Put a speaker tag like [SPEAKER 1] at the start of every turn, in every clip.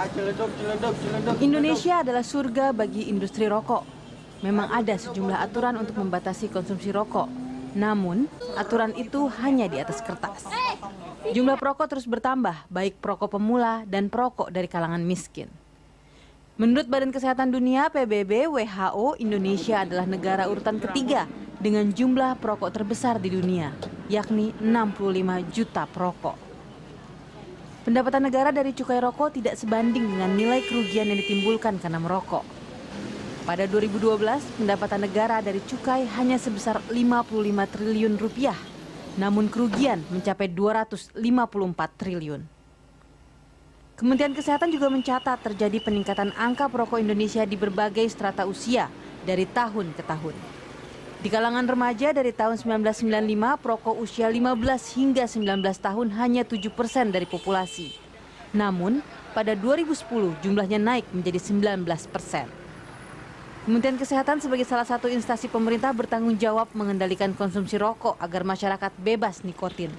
[SPEAKER 1] Celeduk, celeduk, celeduk.
[SPEAKER 2] Indonesia adalah surga bagi industri rokok. Memang ada sejumlah aturan untuk membatasi konsumsi rokok. Namun, aturan itu hanya di atas kertas. Jumlah perokok terus bertambah, baik perokok pemula dan perokok dari kalangan miskin. Menurut Badan Kesehatan Dunia (PBB), WHO, Indonesia adalah negara urutan ketiga dengan jumlah perokok terbesar di dunia, yakni 65 juta perokok. Pendapatan negara dari cukai rokok tidak sebanding dengan nilai kerugian yang ditimbulkan karena merokok. Pada 2012, pendapatan negara dari cukai hanya sebesar 55 triliun rupiah, namun kerugian mencapai 254 triliun. Kementerian Kesehatan juga mencatat terjadi peningkatan angka perokok Indonesia di berbagai strata usia dari tahun ke tahun. Di kalangan remaja dari tahun 1995, perokok usia 15 hingga 19 tahun hanya 7% dari populasi. Namun, pada 2010 jumlahnya naik menjadi 19%. Kementerian Kesehatan sebagai salah satu instansi pemerintah bertanggung jawab mengendalikan konsumsi rokok agar masyarakat bebas nikotin.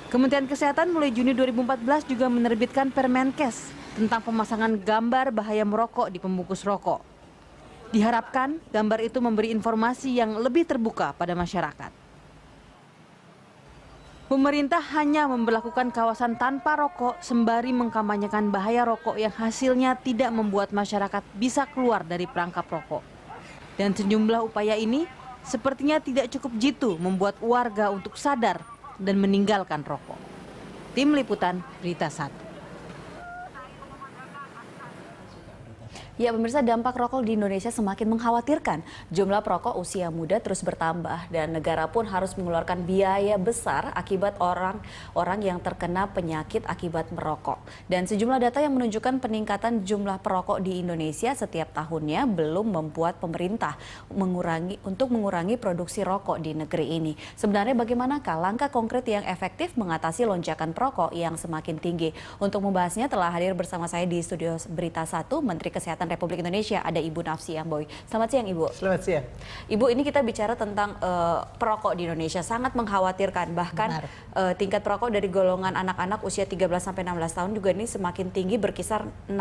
[SPEAKER 2] Kementerian Kesehatan mulai Juni 2014 juga menerbitkan Permenkes tentang pemasangan gambar bahaya merokok di pembungkus rokok. Diharapkan gambar itu memberi informasi yang lebih terbuka pada masyarakat. Pemerintah hanya memberlakukan kawasan tanpa rokok sembari mengkampanyekan bahaya rokok yang hasilnya tidak membuat masyarakat bisa keluar dari perangkap rokok. Dan sejumlah upaya ini sepertinya tidak cukup jitu membuat warga untuk sadar dan meninggalkan rokok. Tim Liputan Berita 1.
[SPEAKER 3] Ya, pemirsa, dampak rokok di Indonesia semakin mengkhawatirkan. Jumlah perokok usia muda terus bertambah dan negara pun harus mengeluarkan biaya besar akibat orang-orang yang terkena penyakit akibat merokok. Dan sejumlah data yang menunjukkan peningkatan jumlah perokok di Indonesia setiap tahunnya belum membuat pemerintah mengurangi produksi rokok di negeri ini. Sebenarnya bagaimanakah langkah konkret yang efektif mengatasi lonjakan perokok yang semakin tinggi? Untuk membahasnya telah hadir bersama saya di studio Berita 1 Menteri Kesehatan Republik Indonesia, ada Ibu Nafsi Amboy. Selamat siang, Ibu.
[SPEAKER 4] Selamat siang.
[SPEAKER 3] Ibu, ini kita bicara tentang perokok di Indonesia sangat mengkhawatirkan. Bahkan tingkat perokok dari golongan anak-anak usia 13-16 tahun juga ini semakin tinggi, berkisar 61%.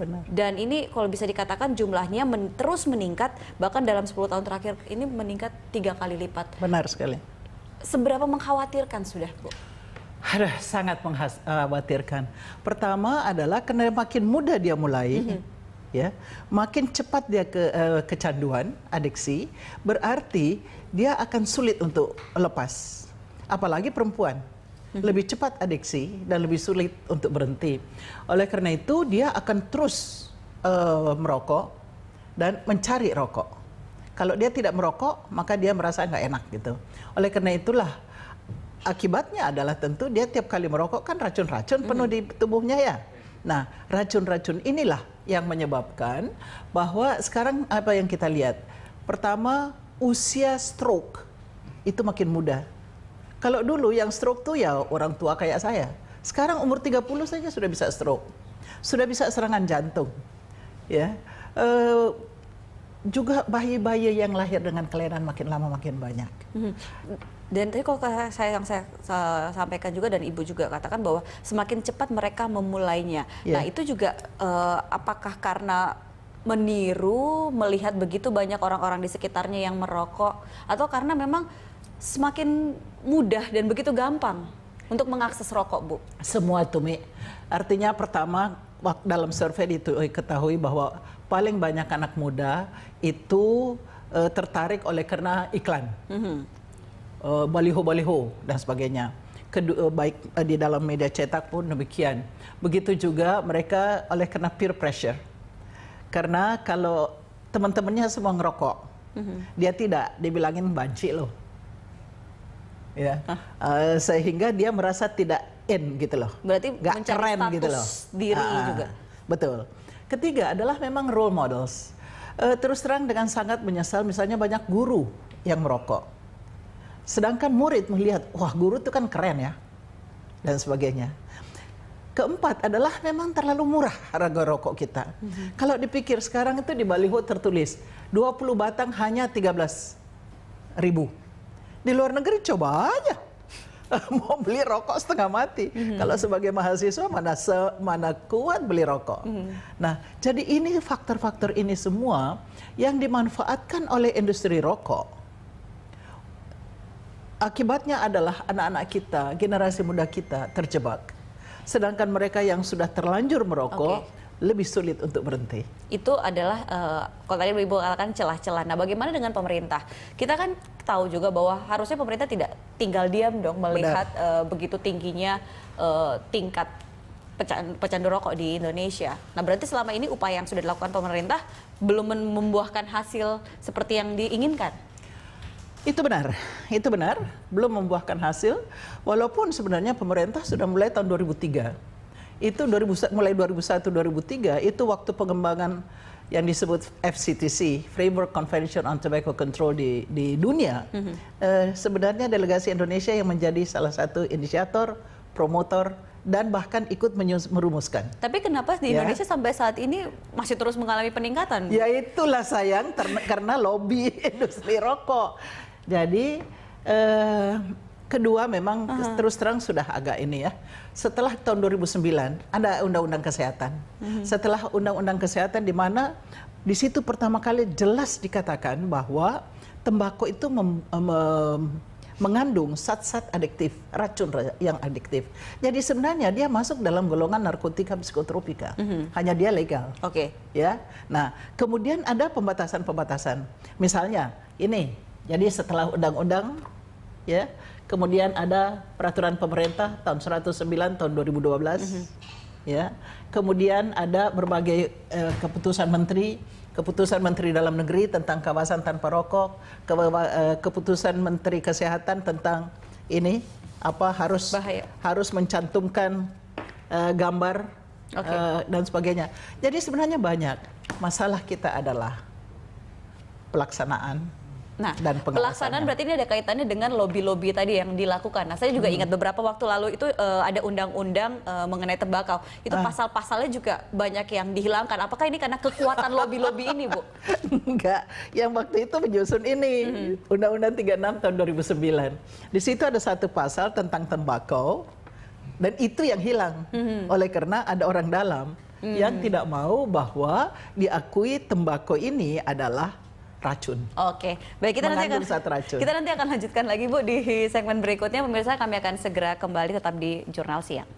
[SPEAKER 4] Benar.
[SPEAKER 3] Dan ini kalau bisa dikatakan jumlahnya terus meningkat, bahkan dalam 10 tahun terakhir ini meningkat 3 kali lipat.
[SPEAKER 4] Benar sekali.
[SPEAKER 3] Seberapa mengkhawatirkan sudah, Bu?
[SPEAKER 4] Sangat mengkhawatirkan. Pertama adalah karena makin muda dia mulai, ya, makin cepat dia kecanduan, adiksi, berarti dia akan sulit untuk lepas. Apalagi perempuan, lebih cepat adiksi dan lebih sulit untuk berhenti. Oleh karena itu dia akan terus merokok dan mencari rokok. Kalau dia tidak merokok, maka dia merasa nggak enak gitu. Oleh karena itulah akibatnya adalah tentu dia tiap kali merokok kan racun-racun penuh di tubuhnya ya. Nah, racun-racun inilah yang menyebabkan bahwa sekarang apa yang kita lihat. Pertama, usia stroke itu makin muda. Kalau dulu yang stroke tuh ya orang tua kayak saya. Sekarang umur 30 saja sudah bisa stroke. Sudah bisa serangan jantung. Ya. Juga bayi-bayi yang lahir dengan kelainan makin lama makin banyak.
[SPEAKER 3] Dan tadi kalau yang saya sampaikan juga dan Ibu juga katakan bahwa semakin cepat mereka memulainya.
[SPEAKER 4] Yeah.
[SPEAKER 3] Nah, itu juga apakah karena meniru, melihat begitu banyak orang-orang di sekitarnya yang merokok, atau karena memang semakin mudah dan begitu gampang untuk mengakses rokok, Bu?
[SPEAKER 4] Semua itu, Mi. Artinya pertama, dalam survei diketahui bahwa paling banyak anak muda itu tertarik oleh karena iklan. Baliho-baliho dan sebagainya. Baik di dalam media cetak pun demikian. Begitu juga mereka oleh karena peer pressure. Karena kalau teman-temannya semua ngerokok, dia tidak, dibilangin banci loh. Ya, sehingga dia merasa tidak in gitu loh.
[SPEAKER 3] Berarti
[SPEAKER 4] nggak keren gitu loh.
[SPEAKER 3] Diri juga.
[SPEAKER 4] Betul. Ketiga adalah memang role models. Terus terang dengan sangat menyesal misalnya banyak guru yang merokok. Sedangkan murid melihat, wah guru itu kan keren ya, dan sebagainya. Keempat adalah memang terlalu murah harga rokok kita. Kalau dipikir sekarang itu di baliho tertulis 20 batang hanya 13.000. Di luar negeri coba aja. mau beli rokok setengah mati. Kalau sebagai mahasiswa mana kuat beli rokok. Nah, jadi ini faktor-faktor ini semua yang dimanfaatkan oleh industri rokok. Akibatnya adalah anak-anak kita, generasi muda kita terjebak. Sedangkan mereka yang sudah terlanjur merokok lebih sulit untuk berhenti.
[SPEAKER 3] Itu adalah kalau tadi Ibu katakan celah-celah. Nah, bagaimana dengan pemerintah? Kita kan tahu juga bahwa harusnya pemerintah tidak tinggal diam dong melihat begitu tingginya tingkat pecandu rokok di Indonesia. Nah, berarti selama ini upaya yang sudah dilakukan pemerintah belum membuahkan hasil seperti yang diinginkan.
[SPEAKER 4] Itu benar, belum membuahkan hasil. Walaupun sebenarnya pemerintah sudah mulai tahun 2003. Itu mulai 2001-2003 itu waktu pengembangan yang disebut FCTC, Framework Convention on Tobacco Control di dunia. Sebenarnya delegasi Indonesia yang menjadi salah satu inisiator, promotor, dan bahkan ikut merumuskan.
[SPEAKER 3] Tapi kenapa di Indonesia sampai saat ini masih terus mengalami peningkatan?
[SPEAKER 4] Ya itulah sayang karena lobby industri rokok. Jadi kedua memang terus terang sudah agak ini ya. Setelah tahun 2009 ada undang-undang kesehatan. Setelah undang-undang kesehatan di mana di situ pertama kali jelas dikatakan bahwa tembakau itu mengandung zat-zat adiktif, racun yang adiktif. Jadi sebenarnya dia masuk dalam golongan narkotika psikotropika. Hanya dia legal. Ya. Nah, kemudian ada pembatasan-pembatasan. Misalnya ini, jadi setelah undang-undang ya, kemudian ada peraturan pemerintah tahun 109 tahun 2012. Ya. Kemudian ada berbagai keputusan Menteri Dalam Negeri tentang kawasan tanpa rokok, keputusan Menteri Kesehatan tentang ini harus mencantumkan gambar dan sebagainya. Jadi sebenarnya banyak. Masalah kita adalah pelaksanaan.
[SPEAKER 3] Nah,
[SPEAKER 4] dan
[SPEAKER 3] pelaksanaan berarti ini ada kaitannya dengan lobby-lobby tadi yang dilakukan. Nah, saya juga ingat beberapa waktu lalu itu ada undang-undang mengenai tembakau. Itu pasal-pasalnya juga banyak yang dihilangkan. Apakah ini karena kekuatan lobby-lobby ini, Bu?
[SPEAKER 4] Enggak. Yang waktu itu menyusun ini, Undang-Undang 36 tahun 2009. Di situ ada satu pasal tentang tembakau, dan itu yang hilang. Oleh karena ada orang dalam yang tidak mau bahwa diakui tembakau ini adalah racun.
[SPEAKER 3] Oke, baik, kita nanti akan lanjutkan lagi, Bu, di segmen berikutnya. Pemirsa, kami akan segera kembali, tetap di Jurnal Siang.